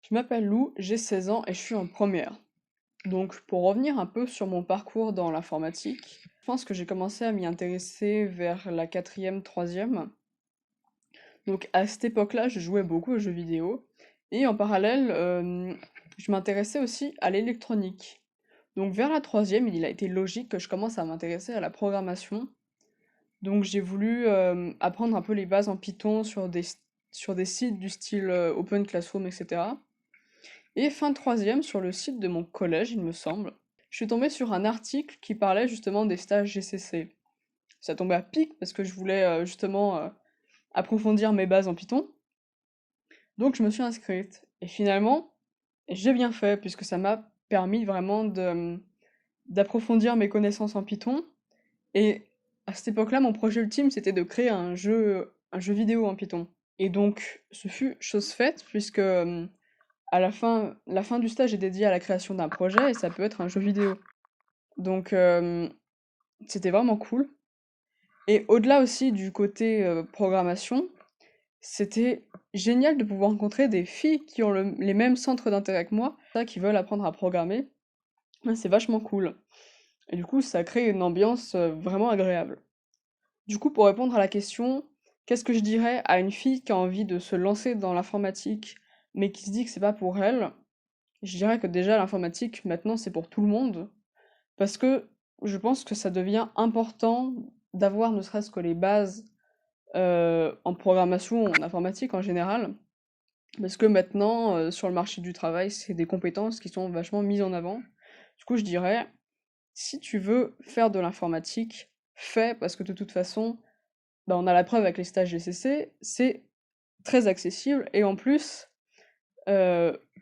Je m'appelle Lou, j'ai 16 ans et je suis en première. Donc, pour revenir un peu sur mon parcours dans l'informatique, je pense que j'ai commencé à m'y intéresser vers la quatrième, troisième. Donc, à cette époque-là, je jouais beaucoup aux jeux vidéo. Et en parallèle, je m'intéressais aussi à l'électronique. Donc, vers la troisième, il a été logique que je commence à m'intéresser à la programmation. Donc, j'ai voulu apprendre un peu les bases en Python sur des sites du style Open Classroom, etc. Et fin de troisième, sur le site de mon collège, il me semble, je suis tombée sur un article qui parlait justement des stages GCC. Ça tombait à pic parce que je voulais justement approfondir mes bases en Python. Donc je me suis inscrite. Et finalement, j'ai bien fait puisque ça m'a permis vraiment d'approfondir mes connaissances en Python. Et à cette époque-là, mon projet ultime, c'était de créer un jeu vidéo en Python. Et donc, ce fut chose faite puisque à la fin du stage est dédiée à la création d'un projet et ça peut être un jeu vidéo. Donc c'était vraiment cool. Et au-delà aussi du côté programmation, c'était génial de pouvoir rencontrer des filles qui ont les mêmes centres d'intérêt que moi, ça, qui veulent apprendre à programmer. Ouais, c'est vachement cool. Et du coup, ça crée une ambiance vraiment agréable. Du coup, pour répondre à la question, qu'est-ce que je dirais à une fille qui a envie de se lancer dans l'informatique, mais qui se dit que c'est pas pour elle? Je dirais que déjà l'informatique, maintenant, c'est pour tout le monde, parce que je pense que ça devient important d'avoir ne serait-ce que les bases en programmation ou en informatique en général, parce que maintenant, sur le marché du travail, c'est des compétences qui sont vachement mises en avant. Du coup, je dirais, si tu veux faire de l'informatique, fais, parce que de toute façon, bah, on a la preuve avec les stages GCC, c'est très accessible, et en plus,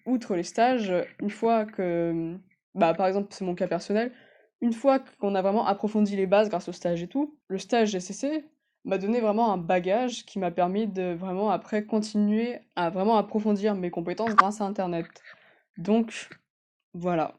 outre les stages, une fois que, bah, par exemple, c'est mon cas personnel, une fois qu'on a vraiment approfondi les bases grâce au stage et tout, le stage GCC m'a donné vraiment un bagage qui m'a permis de vraiment après continuer à vraiment approfondir mes compétences grâce à internet. Donc voilà.